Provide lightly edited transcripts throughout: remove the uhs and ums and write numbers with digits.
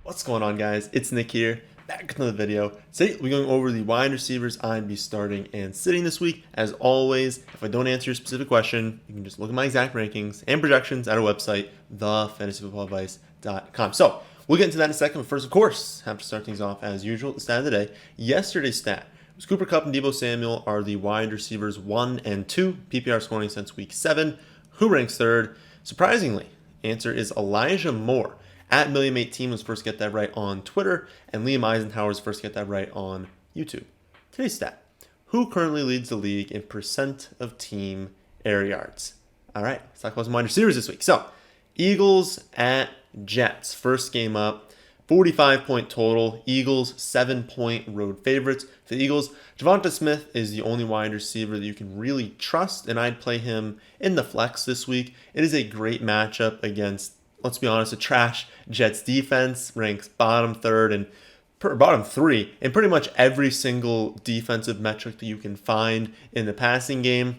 What's going on, guys? It's Nick here, back with another video. Today we're going over the wide receivers I'd be starting and sitting this week. As always, if I don't answer your specific question, you can just look at my exact rankings and projections at our website, thefantasyfootballadvice.com. So we'll get into that in a second, but first, of course, have to start things off as usual at the stat of the day. Yesterday's stat was Cooper Kupp and Deebo Samuel are the wide receivers 1 and 2, PPR scoring since week 7. Who ranks third? Surprisingly, answer is Elijah Moore. At Million18 was first to get that right on Twitter, and Liam Eisenhower was first to get that right on YouTube. Today's stat: who currently leads the league in percent of team air yards? All right, let's talk about some wide receivers this week. So, Eagles at Jets. First game up, 45-point total. Eagles, 7-point road favorites. For the Eagles, Javonte Smith is the only wide receiver that you can really trust, and I'd play him in the flex this week. It is a great matchup against, let's be honest, a trash Jets defense, ranks bottom third and bottom three in pretty much every single defensive metric that you can find in the passing game.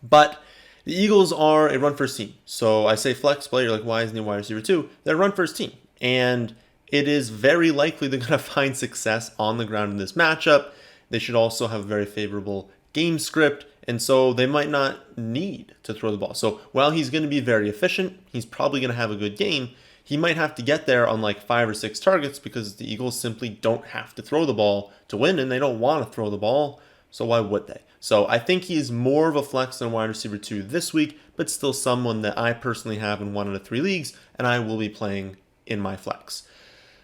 But the Eagles are a run-first team. So I say flex play, you're like, why isn't he wide receiver 2? They're a run-first team. And it is very likely they're going to find success on the ground in this matchup. They should also have a very favorable game script, and so they might not need to throw the ball. So while he's going to be very efficient, he's probably going to have a good game. He might have to get there on like 5 or 6 targets because the Eagles simply don't have to throw the ball to win, and they don't want to throw the ball, so why would they? So I think he's more of a flex than wide receiver 2 this week, but still someone that I personally have in 1 out of 3 leagues, and I will be playing in my flex.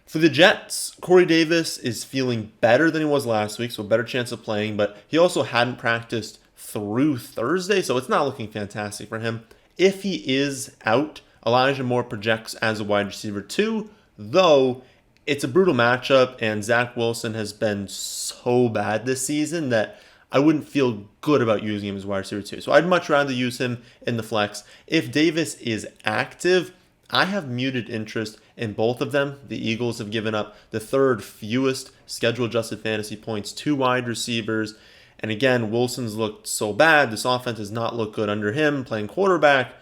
For the Jets, Corey Davis is feeling better than he was last week, so a better chance of playing, but he also hadn't practiced through Thursday, so it's not looking fantastic for him. If he is out, Elijah Moore projects as a wide receiver 2, though it's a brutal matchup, and Zach Wilson has been so bad this season that I wouldn't feel good about using him as wide receiver 2. So I'd much rather use him in the flex. If Davis is active, I have muted interest in both of them. The Eagles have given up the third fewest schedule-adjusted fantasy points to wide receivers. And again, Wilson's looked so bad. This offense has not looked good under him playing quarterback.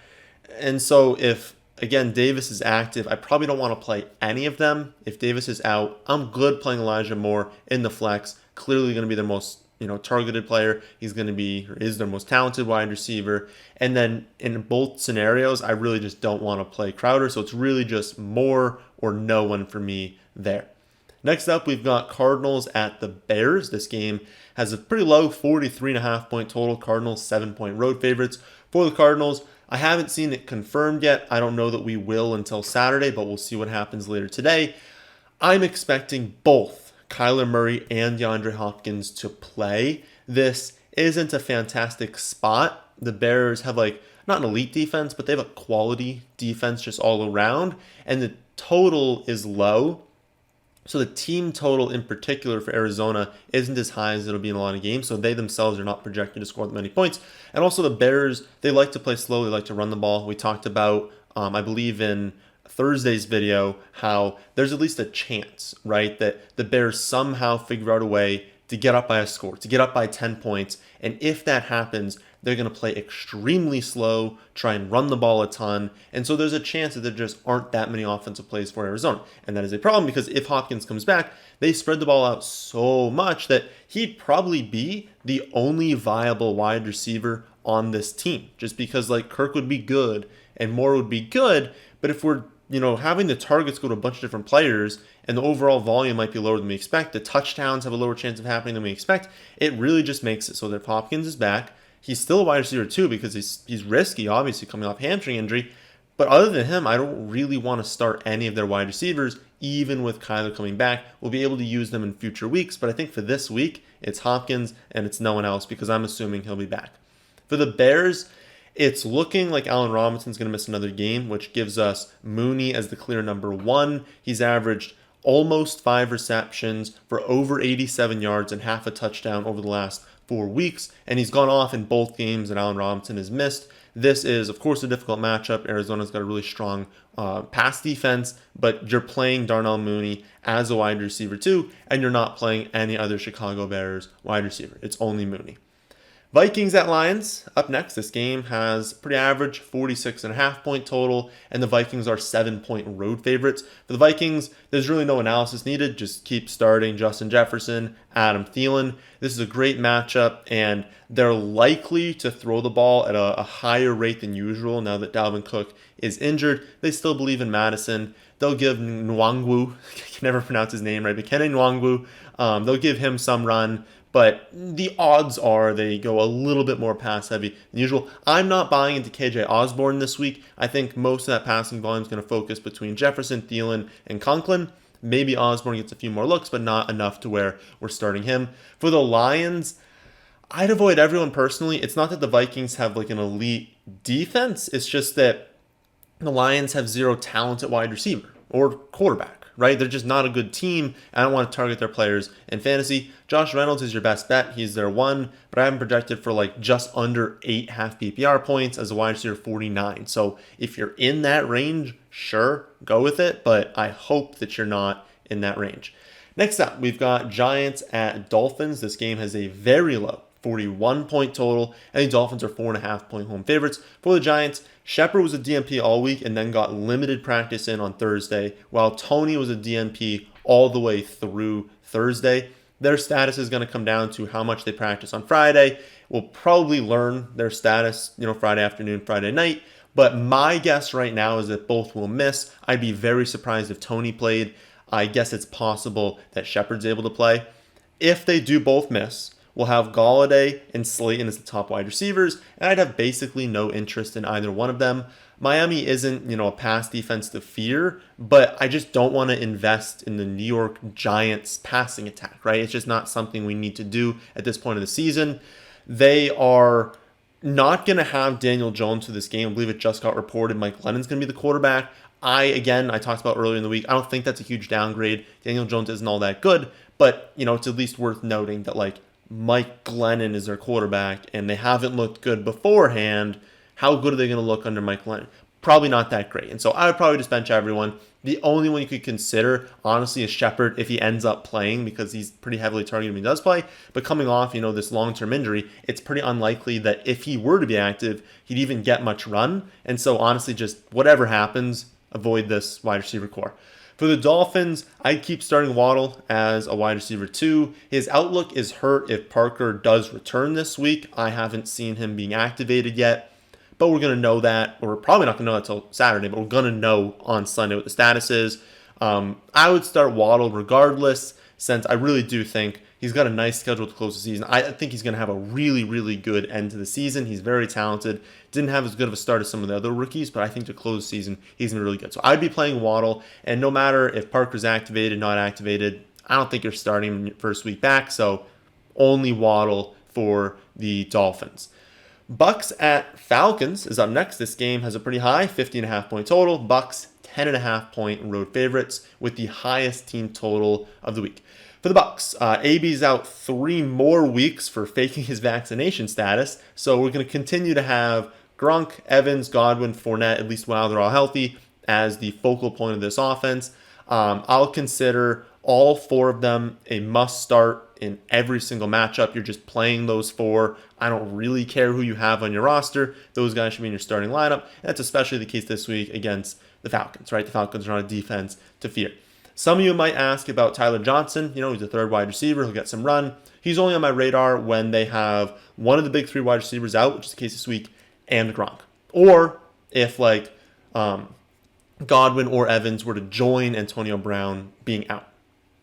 And so if, again, Davis is active, I probably don't want to play any of them. If Davis is out, I'm good playing Elijah Moore in the flex. Clearly going to be their most targeted player. He's going to be, or is their most talented wide receiver. And then in both scenarios, I really just don't want to play Crowder. So it's really just Moore or no one for me there. Next up, we've got Cardinals at the Bears. This game has a pretty low 43.5-point total. Cardinals 7-point road favorites. For the Cardinals, I haven't seen it confirmed yet. I don't know that we will until Saturday, but we'll see what happens later today. I'm expecting both Kyler Murray and DeAndre Hopkins to play. This isn't a fantastic spot. The Bears have not an elite defense, but they have a quality defense just all around, and the total is low. So the team total in particular for Arizona isn't as high as it'll be in a lot of games, so they themselves are not projected to score that many points. And also the Bears, they like to play slow, they like to run the ball. We talked about, I believe in Thursday's video, how there's at least a chance, right, that the Bears somehow figure out a way to get up by a score, to get up by 10 points. And if that happens, they're going to play extremely slow, try and run the ball a ton. And so there's a chance that there just aren't that many offensive plays for Arizona. And that is a problem because if Hopkins comes back, they spread the ball out so much that he'd probably be the only viable wide receiver on this team. Just because Kirk would be good and Moore would be good. But if we're having the targets go to a bunch of different players and the overall volume might be lower than we expect, the touchdowns have a lower chance of happening than we expect, it really just makes it so that if Hopkins is back, he's still a wide receiver too because he's risky, obviously, coming off hamstring injury. But other than him, I don't really want to start any of their wide receivers, even with Kyler coming back. We'll be able to use them in future weeks, but I think for this week, it's Hopkins and it's no one else because I'm assuming he'll be back. For the Bears, it's looking like Allen Robinson's going to miss another game, which gives us Mooney as the clear number 1. He's averaged almost 5 receptions for over 87 yards and half a touchdown over the last 4 weeks, and he's gone off in both games that Allen Robinson has missed. This is, of course, a difficult matchup. Arizona's got a really strong pass defense, but you're playing Darnell Mooney as a wide receiver too, and you're not playing any other Chicago Bears wide receiver. It's only Mooney. Vikings at Lions up next. This game has pretty average 46.5 point total, and the Vikings are 7-point road favorites. For the Vikings, there's really no analysis needed. Just keep starting Justin Jefferson, Adam Thielen. This is a great matchup, and they're likely to throw the ball at a higher rate than usual now that Dalvin Cook is injured. They still believe in Madison. They'll give Nwangwu, I can never pronounce his name right, but Kenny Nwangwu, they'll give him some run. But the odds are they go a little bit more pass heavy than usual. I'm not buying into KJ Osborne this week. I think most of that passing volume is going to focus between Jefferson, Thielen, and Conklin. Maybe Osborne gets a few more looks, but not enough to where we're starting him. For the Lions, I'd avoid everyone personally. It's not that the Vikings have like an elite defense. It's just that the Lions have zero talent at wide receiver or quarterback. Right? They're just not a good team. I don't want to target their players in fantasy. Josh Reynolds is your best bet. He's their one, but I have him projected for like just under 8 half PPR points as a wide receiver 49. So if you're in that range, sure, go with it, but I hope that you're not in that range. Next up, we've got Giants at Dolphins. This game has a very low 41-point total, and the Dolphins are 4.5-point home favorites. For the Giants, Shepard was a DNP all week and then got limited practice in on Thursday, while Tony was a DNP all the way through Thursday. Their status is going to come down to how much they practice on Friday. We'll probably learn their status, Friday afternoon, Friday night. But my guess right now is that both will miss. I'd be very surprised if Tony played. I guess it's possible that Shepard's able to play. If they do both miss, we'll have Golladay and Slayton as the top wide receivers, and I'd have basically no interest in either one of them. Miami isn't, a pass defense to fear, but I just don't want to invest in the New York Giants passing attack, right? It's just not something we need to do at this point of the season. They are not going to have Daniel Jones for this game. I believe it just got reported Mike Glennon's going to be the quarterback. I talked about earlier in the week, I don't think that's a huge downgrade. Daniel Jones isn't all that good, but, it's at least worth noting that, Mike Glennon is their quarterback, and they haven't looked good beforehand. How good are they going to look under Mike Glennon? Probably not that great. And so I would probably just bench everyone. The only one you could consider, honestly, is Shepard if he ends up playing, because he's pretty heavily targeted when he does play. But coming off, this long-term injury, it's pretty unlikely that if he were to be active, he'd even get much run. And so honestly, just whatever happens, avoid this wide receiver core. For the Dolphins, I'd keep starting Waddle as a wide receiver 2. His outlook is hurt if Parker does return this week. I haven't seen him being activated yet, but we're going to know that, or we're probably not going to know that until Saturday, but we're going to know on Sunday what the status is. I would start Waddle regardless, since I really do think he's got a nice schedule to close the season. I think he's going to have a really, really good end to the season. He's very talented. Didn't have as good of a start as some of the other rookies, but I think to close the season, he's going to be really good. So I'd be playing Waddle, and no matter if Parker's activated, not activated, I don't think you're starting him first week back, so only Waddle for the Dolphins. Bucks at Falcons is up next. This game has a pretty high 50.5-point total. Bucks 10.5-point road favorites with the highest team total of the week. For the Bucks, AB's out 3 more weeks for faking his vaccination status, so we're going to continue to have Gronk, Evans, Godwin, Fournette, at least while they're all healthy, as the focal point of this offense. I'll consider all 4 of them a must start in every single matchup. You're just playing those 4. I don't really care who you have on your roster. Those guys should be in your starting lineup. And that's especially the case this week against the Falcons, right? The Falcons are not a defense to fear. Some of you might ask about Tyler Johnson. He's a third wide receiver. He'll get some run. He's only on my radar when they have one of the big 3 wide receivers out, which is the case this week, and Gronk. Or if Godwin or Evans were to join Antonio Brown being out.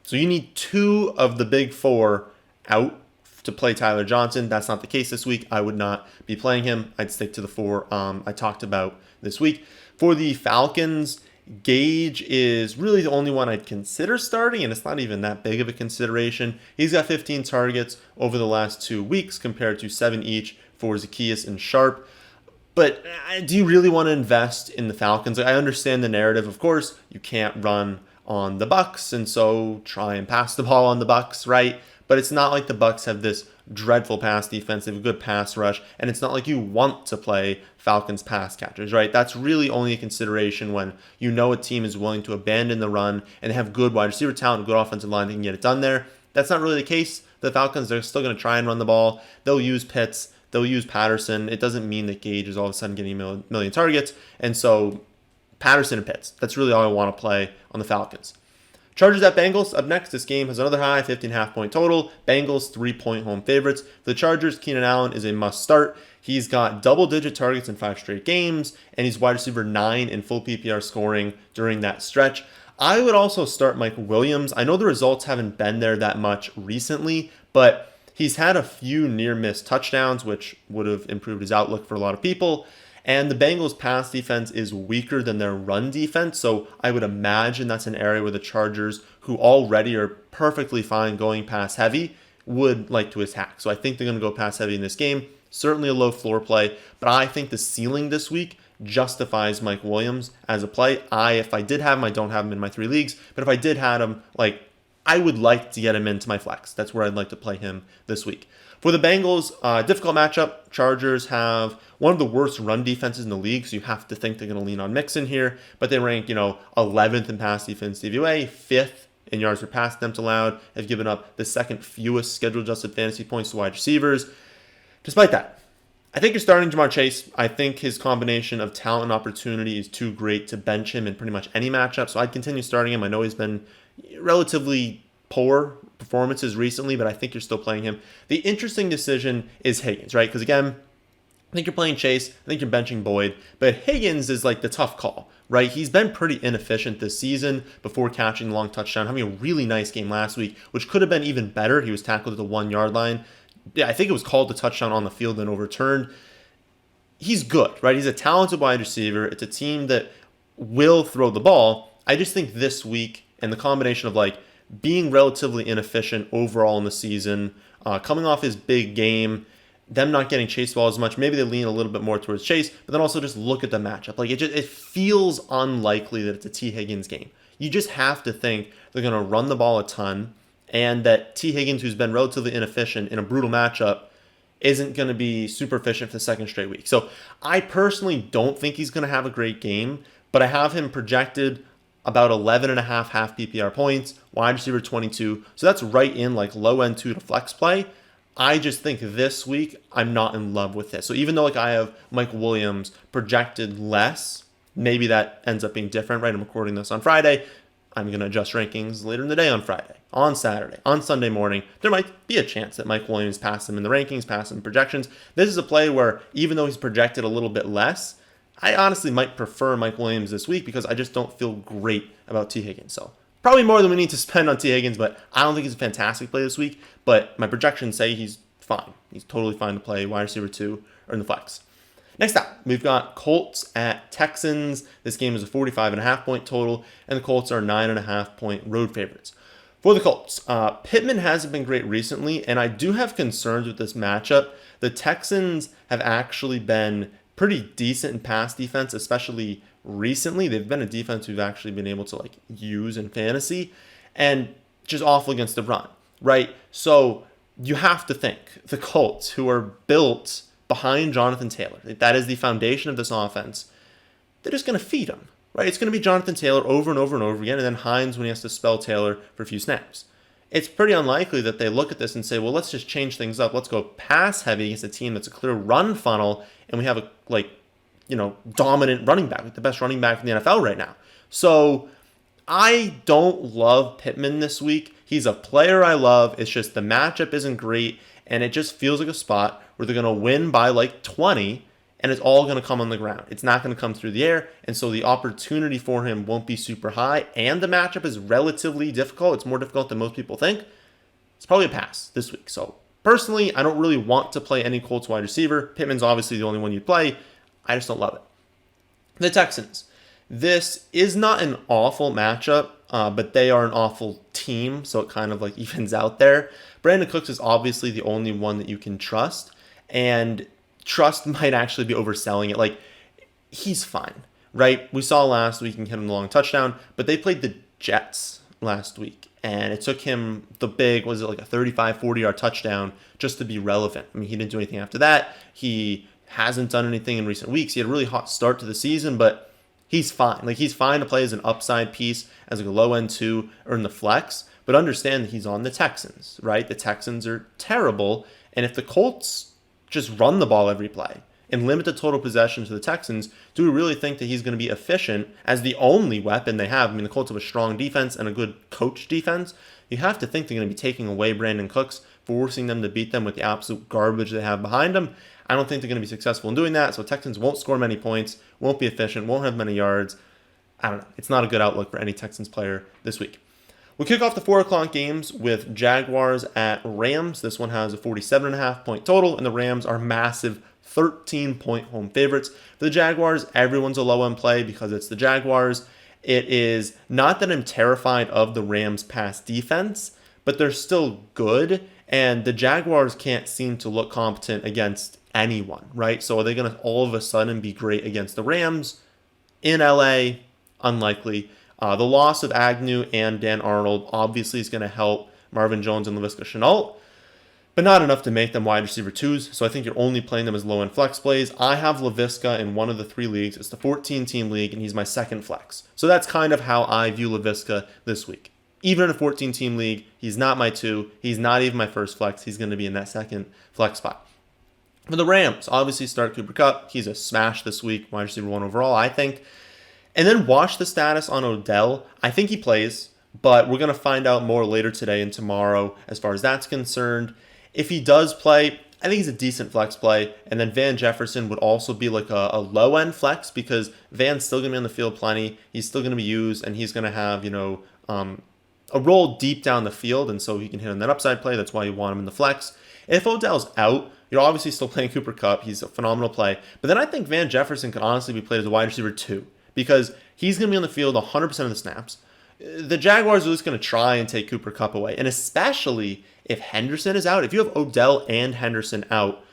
So you need 2 of the big 4 out to play Tyler Johnson. That's not the case this week. I would not be playing him. I'd stick to the 4 I talked about this week. For the Falcons, Gage is really the only one I'd consider starting, and it's not even that big of a consideration. He's got 15 targets over the last 2 weeks compared to 7 each for Zaccheaus and Sharp. But do you really want to invest in the Falcons? I understand the narrative. Of course, you can't run on the Bucks, and so try and pass the ball on the Bucks, right? But it's not like the Bucks have this dreadful pass defense. They have a good pass rush, and it's not like you want to play Falcons pass catchers, right? That's really only a consideration when a team is willing to abandon the run and have good wide receiver talent, good offensive line that can get it done there. That's not really the case. The Falcons, they're still going to try and run the ball. They'll use Pitts. they'll use Patterson. It doesn't mean that Gage is all of a sudden getting a million targets. And so Patterson and Pitts, that's really all I want to play on the Falcons. Chargers at Bengals up next. This game has another high, 15.5 point total. Bengals 3-point home favorites. For the Chargers, Keenan Allen is a must start. He's got double-digit targets in 5 straight games, and he's wide receiver 9 in full PPR scoring during that stretch. I would also start Mike Williams. I know the results haven't been there that much recently, but he's had a few near-miss touchdowns, which would have improved his outlook for a lot of people. And the Bengals' pass defense is weaker than their run defense, so I would imagine that's an area where the Chargers, who already are perfectly fine going pass heavy, would like to attack. So I think they're going to go pass heavy in this game. Certainly a low floor play, but I think the ceiling this week justifies Mike Williams as a play. If I did have him, I don't have him in my 3 leagues, but if I did have him, I would like to get him into my flex. That's where I'd like to play him this week. For the Bengals, difficult matchup. Chargers have one of the worst run defenses in the league, so you have to think they're going to lean on Mixon here. But they rank, 11th in pass defense DVOA, 5th in yards per pass attempts allowed, have given up the 2nd fewest schedule-adjusted fantasy points to wide receivers. Despite that, I think you're starting Jamar Chase. I think his combination of talent and opportunity is too great to bench him in pretty much any matchup, so I'd continue starting him. I know he's been relatively poor performances recently, but I think you're still playing him. The interesting decision is Higgins, right? Because again, I think you're playing Chase. I think you're benching Boyd. But Higgins is like the tough call, right? He's been pretty inefficient this season before catching the long touchdown, having a really nice game last week, which could have been even better. He was tackled at the 1 yard line. Yeah, I think it was called a touchdown on the field and overturned. He's good, right? He's a talented wide receiver. It's a team that will throw the ball. I just think this week, and the combination of being relatively inefficient overall in the season, coming off his big game, them not getting Chase ball as much, maybe they lean a little bit more towards Chase, but then also just look at the matchup. It feels unlikely that it's a T. Higgins game. You just have to think they're going to run the ball a ton, and that T. Higgins, who's been relatively inefficient in a brutal matchup, isn't going to be super efficient for the 2nd straight week. So I personally don't think he's going to have a great game, but I have him projected about 11.5 half PPR points, wide receiver 22. So that's right in low end 2 to flex play. I just think this week I'm not in love with this. So even though I have Mike Williams projected less, maybe that ends up being different, right? I'm recording this on Friday. I'm going to adjust rankings later in the day on Friday, on Saturday, on Sunday morning. There might be a chance that Mike Williams passes him in the rankings, passes him in projections. This is a play where even though he's projected a little bit less, I honestly might prefer Mike Williams this week because I just don't feel great about T. Higgins. So probably more than we need to spend on T. Higgins, but I don't think he's a fantastic play this week. But my projections say he's fine. He's totally fine to play wide receiver 2 or in the flex. Next up, we've got Colts at Texans. This game is a 45.5 point total, and the Colts are 9.5 point road favorites. For the Colts, Pittman hasn't been great recently, and I do have concerns with this matchup. The Texans have actually been pretty decent in pass defense, especially recently. They've been a defense we've actually been able to use in fantasy, and just awful against the run, right? So you have to think the Colts, who are built behind Jonathan Taylor, that is the foundation of this offense, they're just going to feed him, right? It's going to be Jonathan Taylor over and over and over again, and then Hines when he has to spell Taylor for a few snaps. It's pretty unlikely that they look at this and say, well, let's just change things up. Let's go pass heavy against a team that's a clear run funnel, and we have a dominant running back, the best running back in the NFL right now. So I don't love Pittman this week. He's a player I love. It's just the matchup isn't great, and it just feels like a spot where they're going to win by 20, and it's all going to come on the ground. It's not going to come through the air, and so the opportunity for him won't be super high, and the matchup is relatively difficult. It's more difficult than most people think. It's probably a pass this week. So personally, I don't really want to play any Colts wide receiver. Pittman's obviously the only one you'd play. I just don't love it. The Texans. This is not an awful matchup, but they are an awful team, so it kind of evens out there. Brandon Cooks is obviously the only one that you can trust, and trust might actually be overselling it. He's fine, right? We saw last week and hit him the long touchdown, but they played the Jets last week, and it took him the big, was it a 35, 40-yard touchdown just to be relevant. I mean, he didn't do anything after that. He hasn't done anything in recent weeks. He had a really hot start to the season, but he's fine. He's fine to play as an upside piece, as a low end 2 or in the flex, but understand that he's on the Texans, right? The Texans are terrible, and if the Colts just run the ball every play and limit the total possession to the Texans, do we really think that he's going to be efficient as the only weapon they have? I mean, the Colts have a strong defense and a good coach defense. You have to think they're going to be taking away Brandon Cooks, forcing them to beat them with the absolute garbage they have behind them. I don't think they're going to be successful in doing that, so Texans won't score many points, won't be efficient, won't have many yards. I don't know. It's not a good outlook for any Texans player this week. We'll kick off the 4 o'clock games with Jaguars at Rams. This one has a 47.5 point total, and the Rams are massive 13-point home favorites. For the Jaguars, everyone's a low-end play because it's the Jaguars. It is not that I'm terrified of the Rams' pass defense, but they're still good, and the Jaguars can't seem to look competent against anyone, right? So are they going to all of a sudden be great against the Rams? In LA, unlikely. The loss of Agnew and Dan Arnold obviously is going to help Marvin Jones and Laviska Shenault, but not enough to make them wide receiver 2s, so I think you're only playing them as low-end flex plays. I have Laviska in one of the 3 leagues. It's the 14-team league, and he's my second flex. So that's kind of how I view Laviska this week. Even in a 14-team league, he's not my 2. He's not even my first flex. He's going to be in that second flex spot. For the Rams, obviously start Cooper Kupp. He's a smash this week, wide receiver 1 overall, I think. And then watch the status on Odell. I think he plays, but we're going to find out more later today and tomorrow as far as that's concerned. If he does play, I think he's a decent flex play. And then Van Jefferson would also be like a low-end flex because Van's still going to be on the field plenty. He's still going to be used, and he's going to have, a role deep down the field, and so he can hit on that upside play. That's why you want him in the flex. If Odell's out, you're obviously still playing Cooper Kupp. He's a phenomenal play. But then I think Van Jefferson could honestly be played as a wide receiver 2 because he's going to be on the field 100% of the snaps. The Jaguars are just going to try and take Cooper Kupp away, and especially if Henderson is out. If you have Odell and Henderson out,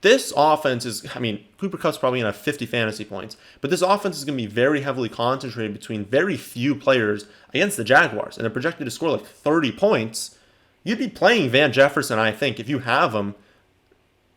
this offense is, Cooper Kupp's probably going to have 50 fantasy points, but this offense is going to be very heavily concentrated between very few players against the Jaguars, and they're projected to score like 30 points. You'd be playing Van Jefferson, I think, if you have him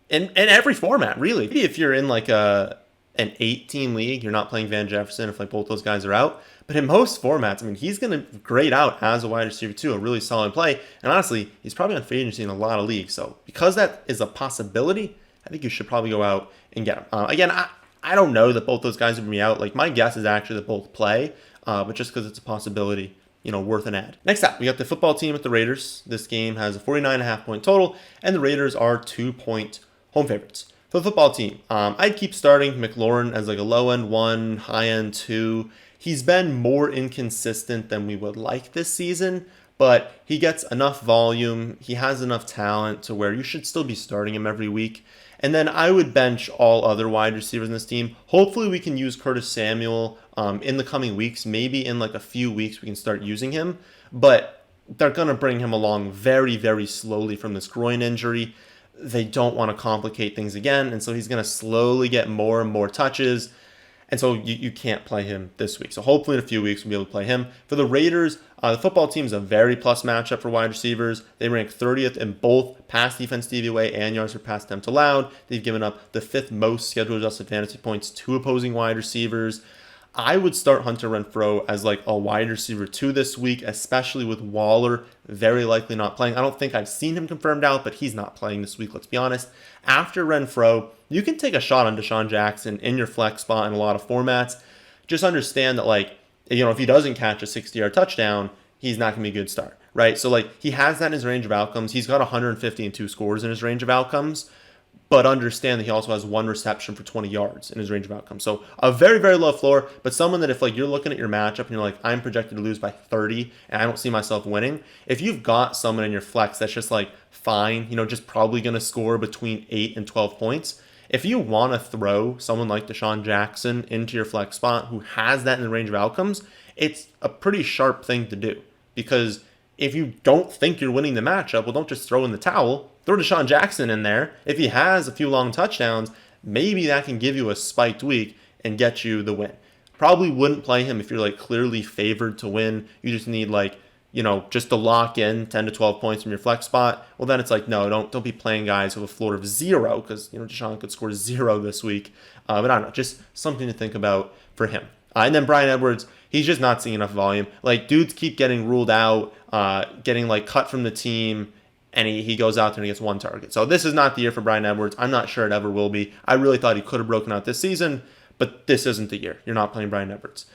in every format, really. Maybe if you're in like an 8-team league, you're not playing Van Jefferson if like both those guys are out. But in most formats, he's going to grade out as a wide receiver 2, a really solid play. And honestly, he's probably on free agency in a lot of leagues. So because that is a possibility, I think you should probably go out and get him. Again, I don't know that both those guys are going to be out. Like my guess is actually that both play, but just because it's a possibility, worth an ad. Next up, we got the football team at the Raiders. This game has a 49.5 point total, and the Raiders are 2-point home favorites. For the football team, I'd keep starting McLaurin as like a low-end 1, high-end 2. He's been more inconsistent than we would like this season, but he gets enough volume. He has enough talent to where you should still be starting him every week. And then I would bench all other wide receivers in this team. Hopefully we can use Curtis Samuel in the coming weeks. Maybe in like a few weeks we can start using him. But they're going to bring him along very, very slowly from this groin injury. They don't want to complicate things again. And so he's going to slowly get more and more touches. And so you can't play him this week. So hopefully in a few weeks we'll be able to play him. For the Raiders, the football team is a very plus matchup for wide receivers. They rank 30th in both pass defense DVOA and yards per pass attempt allowed. They've given up the 5th most schedule adjusted fantasy points to opposing wide receivers. I would start Hunter Renfrow as like a wide receiver 2 this week, especially with Waller very likely not playing. I don't think I've seen him confirmed out, but he's not playing this week, let's be honest. After Renfrow, you can take a shot on Deshaun Jackson in your flex spot in a lot of formats. Just understand that if he doesn't catch a 60-yard touchdown, he's not going to be a good start, right? So he has that in his range of outcomes. He's got 150 and 2 scores in his range of outcomes. But understand that he also has 1 reception for 20 yards in his range of outcomes. So a very, very low floor, but someone that if you're looking at your matchup and you're like, I'm projected to lose by 30 and I don't see myself winning, if you've got someone in your flex that's just fine, just probably going to score between 8 and 12 points, if you want to throw someone like Deshaun Jackson into your flex spot who has that in the range of outcomes, it's a pretty sharp thing to do. Because if you don't think you're winning the matchup, well, don't just throw in the towel. Throw Deshaun Jackson in there. If he has a few long touchdowns, maybe that can give you a spiked week and get you the win. Probably wouldn't play him if you're clearly favored to win. You just need just to lock in 10 to 12 points from your flex spot. Well, then it's no, don't be playing guys with a floor of 0 because Deshaun could score 0 this week. But I don't know, just something to think about for him. And then Bryan Edwards, he's just not seeing enough volume. Dudes keep getting ruled out, getting cut from the team. and he goes out there and he gets 1 target. So this is not the year for Bryan Edwards. I'm not sure it ever will be. I really thought he could have broken out this season, but this isn't the year. You're not playing Bryan Edwards.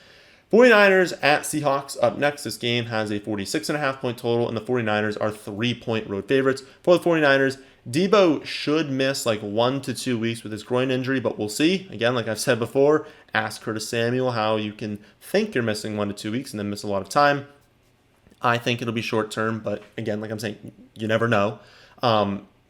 49ers at Seahawks up next. This game has a 46.5 point total, and the 49ers are 3-point road favorites. For the 49ers, Debo should miss like 1 to 2 weeks with his groin injury, but we'll see. Again, like I've said before, ask Curtis Samuel how you can think you're missing 1 to 2 weeks and then miss a lot of time. I think it'll be short term, but again, like I'm saying, you never know.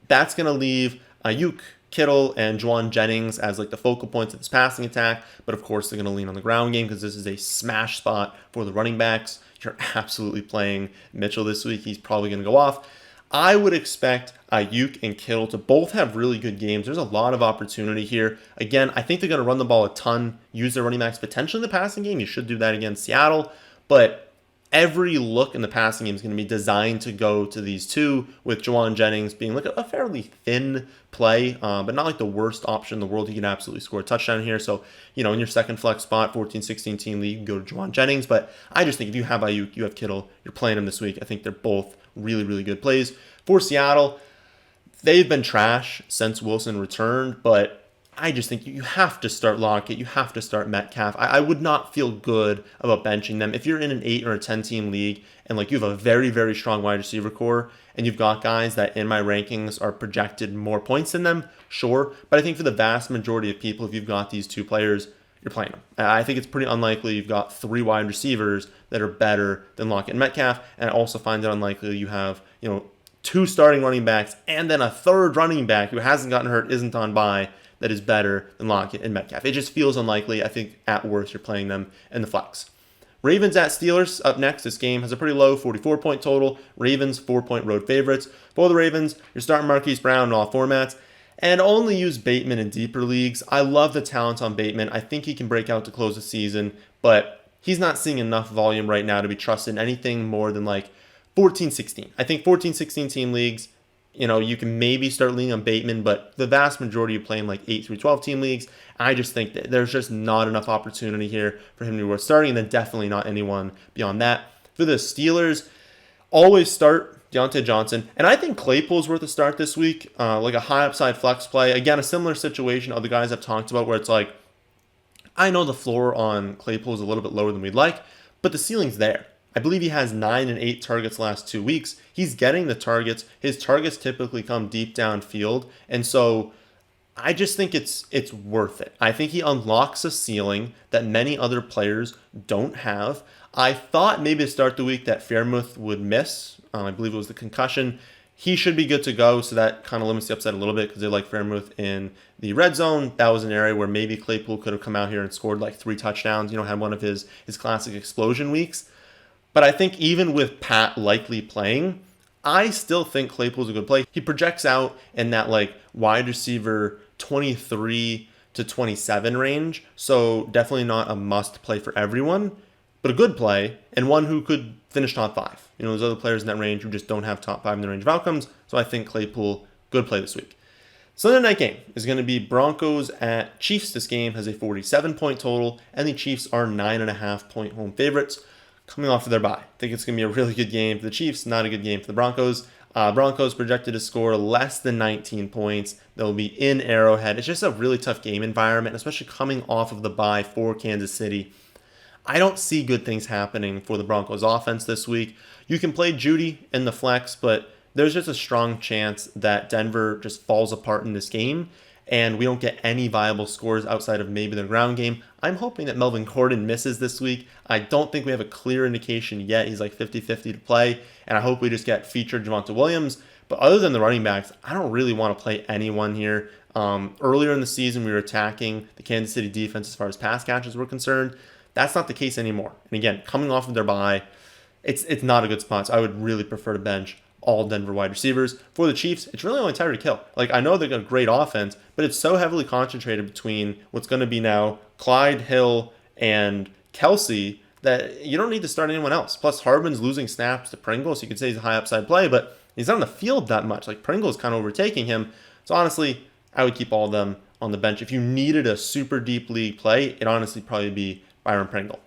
That's going to leave Ayuk, Kittle, and Juwan Jennings as like the focal points of this passing attack, but of course they're going to lean on the ground game because this is a smash spot for the running backs. You're absolutely playing Mitchell this week. He's probably going to go off. I would expect Ayuk and Kittle to both have really good games. There's a lot of opportunity here. Again, I think they're going to run the ball a ton, use their running backs potentially in the passing game. You should do that against Seattle, but every look in the passing game is going to be designed to go to these two, with Juwan Jennings being like a fairly thin play, but not like the worst option in the world. He can absolutely score a touchdown here. So, in your second flex spot, 14-16 team league, go to Juwan Jennings. But I just think if you have Ayuk, you have Kittle, you're playing them this week. I think they're both really, really good plays. For Seattle, they've been trash since Wilson returned, but I just think you have to start Lockett. You have to start Metcalf. I would not feel good about benching them. If you're in an 8 or a 10 team league and like you have a very, very strong wide receiver core and you've got guys that in my rankings are projected more points than them, sure. But I think for the vast majority of people, if you've got these two players, you're playing them. I think it's pretty unlikely you've got 3 wide receivers that are better than Lockett and Metcalf. And I also find it unlikely you have, 2 starting running backs and then a third running back who hasn't gotten hurt, isn't on bye, that is better than Lockett and Metcalf. It just feels unlikely. I think at worst you're playing them in the flex. Ravens at Steelers up next. This game has a pretty low 44-point total. Ravens 4-point road favorites. For the Ravens, you're starting Marquise Brown in all formats and only use Bateman in deeper leagues. I love the talent on Bateman. I think he can break out to close the season, but he's not seeing enough volume right now to be trusted in anything more than like 14-16. I think 14-16 team leagues, you can maybe start leaning on Bateman, but the vast majority are playing like 8 through 12 team leagues. I just think that there's just not enough opportunity here for him to be worth starting, and then definitely not anyone beyond that. For the Steelers, always start Deontay Johnson, and I think Claypool's worth a start this week, like a high upside flex play. Again, a similar situation other guys I've talked about where it's like, I know the floor on Claypool is a little bit lower than we'd like, but the ceiling's there. I believe he has 9 and 8 targets last 2 weeks. He's getting the targets. His targets typically come deep downfield. And so I just think it's worth it. I think he unlocks a ceiling that many other players don't have. I thought maybe to start the week that Fairmouth would miss. I believe it was the concussion. He should be good to go, so that kind of limits the upside a little bit because they like Fairmouth in the red zone. That was an area where maybe Claypool could have come out here and scored like 3 touchdowns, had one of his classic explosion weeks. But I think even with Pat likely playing, I still think Claypool's a good play. He projects out in that like wide receiver 23 to 27 range. So definitely not a must play for everyone, but a good play and one who could finish top 5. There's other players in that range who just don't have top 5 in the range of outcomes. So I think Claypool, good play this week. Sunday night game is going to be Broncos at Chiefs. This game has a 47-point total, and the Chiefs are 9.5-point home favorites, coming off of their bye. I think it's going to be a really good game for the Chiefs, not a good game for the Broncos. Broncos projected to score less than 19 points. They'll be in Arrowhead. It's just a really tough game environment, especially coming off of the bye for Kansas City. I don't see good things happening for the Broncos offense this week. You can play Judy in the flex, but there's just a strong chance that Denver just falls apart in this game and we don't get any viable scores outside of maybe their ground game. I'm hoping that Melvin Gordon misses this week. I don't think we have a clear indication yet. He's like 50-50 to play, and I hope we just get featured Javonte Williams. But other than the running backs, I don't really want to play anyone here. Earlier in the season, we were attacking the Kansas City defense as far as pass catches were concerned. That's not the case anymore. And again, coming off of their bye, it's not a good spot. So I would really prefer to bench all Denver wide receivers. For the Chiefs, it's really only Tyreek Hill. Like, I know they've got a great offense, but it's so heavily concentrated between what's going to be now Clyde, Hill, and Kelsey that you don't need to start anyone else. Plus, Harbin's losing snaps to Pringle, so you could say he's a high upside play, but he's not on the field that much. Like, Pringle's kind of overtaking him. So honestly, I would keep all of them on the bench. If you needed a super deep league play, it'd honestly probably be Byron Pringle.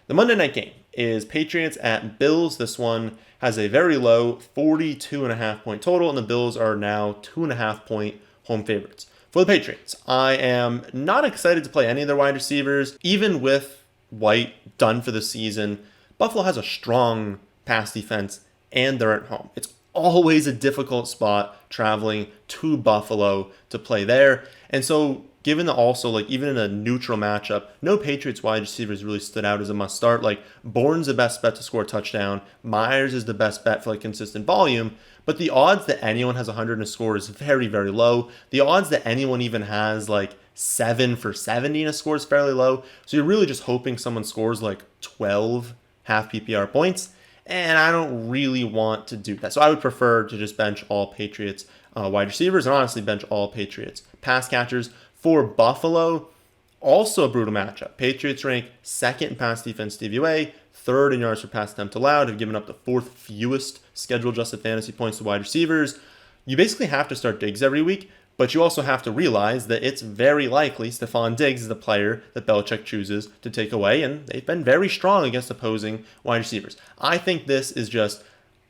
The Monday night game is Patriots at Bills. This one has has a very low 42.5 point total, and the Bills are now 2.5 point home favorites. For the Patriots, I am not excited to play any of their wide receivers. Even with White done for the season, Buffalo has a strong pass defense, and they're at home. It's always a difficult spot traveling to Buffalo to play there. And so given that also, like, even in a neutral matchup, no Patriots wide receivers really stood out as a must start. Like, Bourne's the best bet to score a touchdown. Myers is the best bet for like consistent volume. But the odds that anyone has 100 in a score is very, very low. The odds that anyone even has like 7 for 70 in a score is fairly low. So you're really just hoping someone scores like 12 half PPR points. And I don't really want to do that. So I would prefer to just bench all Patriots wide receivers and honestly bench all Patriots pass catchers. For Buffalo, also a brutal matchup. Patriots rank second in pass defense DVOA, third in yards per pass attempt allowed, have given up the fourth fewest schedule-adjusted fantasy points to wide receivers. You basically have to start Diggs every week, but you also have to realize that it's very likely Stephon Diggs is the player that Belichick chooses to take away, and they've been very strong against opposing wide receivers. I think this is just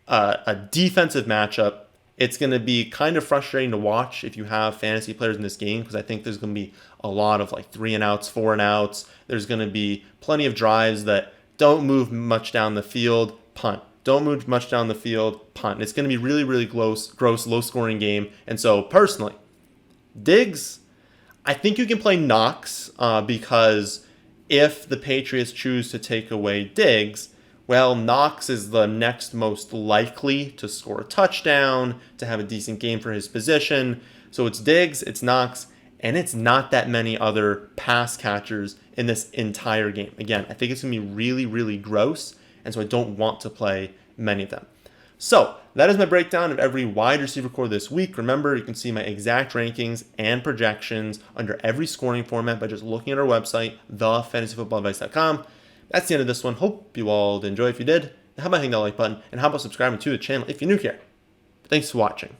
a defensive matchup. It's going to be kind of frustrating to watch if you have fantasy players in this game, because I think there's going to be a lot of like 3 and outs, 4 and outs. There's going to be plenty of drives that don't move much down the field, punt. Don't move much down the field, punt. It's going to be really, really gross, low-scoring game. And so, personally, Diggs, I think you can play Knox because if the Patriots choose to take away Diggs, well, Knox is the next most likely to score a touchdown, to have a decent game for his position. So it's Diggs, it's Knox, and it's not that many other pass catchers in this entire game. Again, I think it's going to be really, really gross, and so I don't want to play many of them. So that is my breakdown of every wide receiver core this week. Remember, you can see my exact rankings and projections under every scoring format by just looking at our website, thefantasyfootballadvice.com. That's the end of this one. Hope you all did enjoy. If you did, how about hitting that like button, and how about subscribing to the channel if you're new here? Thanks for watching.